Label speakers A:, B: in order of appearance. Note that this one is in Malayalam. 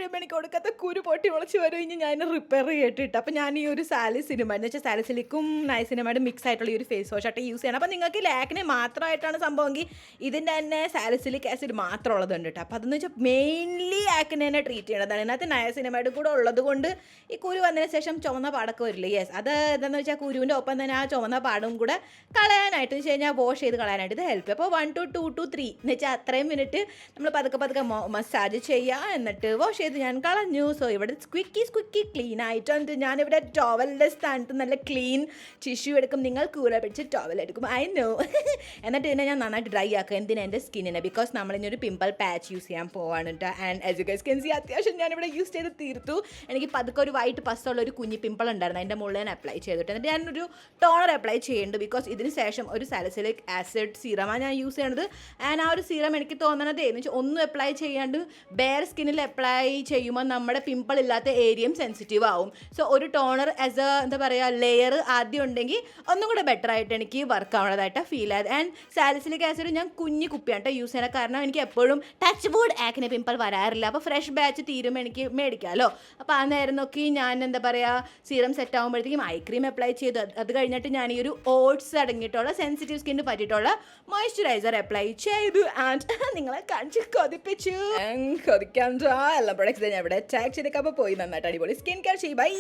A: കഴിയുമ്പോൾ എനിക്ക് കൊടുക്കാത്ത കുരു പൊട്ടി മുളച്ച് വരും. ഇനി ഞാൻ റിപ്പയർ ചെയ്തിട്ട് അപ്പോൾ ഞാൻ ഈ ഒരു സാലിസിനിമ എന്ന് വെച്ചാൽ സാലിസിലിക്കും നൈസിനിമയുടെ മിക്സ് ആയിട്ടുള്ള ഈ ഒരു ഫേസ് വാഷ് ആയിട്ട് യൂസ് ചെയ്യണം. അപ്പോൾ നിങ്ങൾക്ക് ലാക്കിനെ മാത്രമായിട്ടാണ് സംഭവമെങ്കിൽ ഇതിൻ്റെ തന്നെ സാലിസിലിക് ആസിഡ് മാത്രം ഉള്ളതുണ്ട് കേട്ടോ. അപ്പോൾ അതെന്ന് വെച്ചാൽ മെയിൻലി ആക്കിനെ ട്രീറ്റ് ചെയ്യണതാണ്. ഇതിനകത്ത് നയസിനിമയുടെ കൂടെ ഉള്ളത് കൊണ്ട് ഈ കുരു വന്നതിന് ശേഷം ചുവന്ന പാടൊക്കെ വരില്ല. യെസ്, അത് എന്താണെന്ന് വെച്ചാൽ കുരുവിൻ്റെ ഒപ്പം തന്നെ ആ ചുവന്ന പാടും കൂടെ കളയാനായിട്ട് വെച്ച് കഴിഞ്ഞാൽ വാഷ് ചെയ്ത് കളയാനായിട്ട് ഇത് ഹെൽപ്പ്. അപ്പോൾ 1 to 2 to 3 എന്ന് വെച്ചാൽ അത്രയും മിനിറ്റ് നമ്മൾ പതുക്കെ മസാജ് ചെയ്യുക, എന്നിട്ട് വാഷ് ചെയ്ത് ഞാൻ കളഞ്ഞു. സോ ഇവിടെ സ്ക്വിക്കി ക്ലീൻ ആയിട്ടുണ്ട്. ഞാനിവിടെ ടോവലിൻ്റെ സ്ഥാനത്ത് നല്ല ക്ലീൻ ടിഷ്യൂ എടുക്കും. നിങ്ങൾ കൂര പിടിച്ച് ടോവൽ എടുക്കും, ഐ നോ. എന്നിട്ട് ഇതിനെ ഞാൻ നന്നായിട്ട് ഡ്രൈ ആക്കുക. എന്തിനാ എൻ്റെ സ്കിന്നിനെ, ബിക്കോസ് നമ്മളിന്നൊരു പിമ്പിൾ പാച്ച് യൂസ് ചെയ്യാൻ പോവാണ് കേട്ടോ. And as you guys can see അത്യാവശ്യം ഞാനിവിടെ യൂസ് ചെയ്ത് തീർത്തു. എനിക്ക് പതുക്കെ ഒരു വൈറ്റ് പസ്സുള്ള ഒരു കുഞ്ഞി പിമ്പിൾ ഉണ്ടായിരുന്നു, അതിൻ്റെ മുകളിൽ ഞാൻ അപ്ലൈ ചെയ്തിട്ട് എന്നിട്ട് ഞാനൊരു ടോണർ അപ്ലൈ ചെയ്യുന്നുണ്ട്. ബിക്കോസ് ഇതിന് ശേഷം ഒരു സാലിസിലിക് ആസിഡ് സീറമാണ് ഞാൻ യൂസ് ചെയ്യണത്. ആൻഡ് ആ ഒരു സീറം എനിക്ക് തോന്നണത് എന്ന് വെച്ചാൽ ഒന്നും അപ്ലൈ ചെയ്യാണ്ട് ബെയർ സ്കിന്നിൽ അപ്ലൈ ചെയ്യുമ്പോൾ നമ്മുടെ പിമ്പിൾ ഇല്ലാത്ത ഏരിയയും സെൻസിറ്റീവ് ആവും. സോ ഒരു ടോണർ ആസ് എ എന്താ പറയുക ലെയർ ആദ്യം ഉണ്ടെങ്കിൽ ഒന്നും കൂടെ ബെറ്റർ ആയിട്ട് എനിക്ക് വർക്ക് ആവുന്നതായിട്ട് ഫീൽ ആയത്. ആൻഡ് സാലിസിലിക് ആസിഡ് ഞാൻ കുഞ്ഞു കുപ്പിയാണ് യൂസ് ചെയ്യണം, കാരണം എനിക്ക് എപ്പോഴും ടച്ച് വുഡ് ആക്കിനെ പിമ്പിൾ വരാറില്ല. അപ്പോൾ ഫ്രഷ് ബാച്ച് തീരുമ്പോൾ എനിക്ക് മേടിക്കാമല്ലോ. അപ്പോൾ ആ നേരം നോക്കി ഞാൻ എന്താ പറയുക സീറം സെറ്റ് ആകുമ്പോഴത്തേക്കും ഐ ക്രീം അപ്ലൈ ചെയ്തു. അത് കഴിഞ്ഞിട്ട് ഞാൻ ഈ ഒരു ഓട്സ് അടങ്ങിയിട്ടുള്ള സെൻസിറ്റീവ് സ്കിന്നിന് പറ്റിയിട്ടുള്ള മോയ്സ്ചറൈസർ അപ്ലൈ ചെയ്തു. ആൻഡ് നിങ്ങളെ കാണിച്ച് കൊതിപ്പിച്ചു. കൊതിക്കാൻ എല്ലാ പ്രൊഡക്ട്സ് ഞാൻ ഇവിടെ ടാഗ് ചെയ്തേക്കാൻ പോയി. നന്നായിട്ട് അടിപൊളി സ്കിൻ കെയർ ചെയ്യും. ബൈ.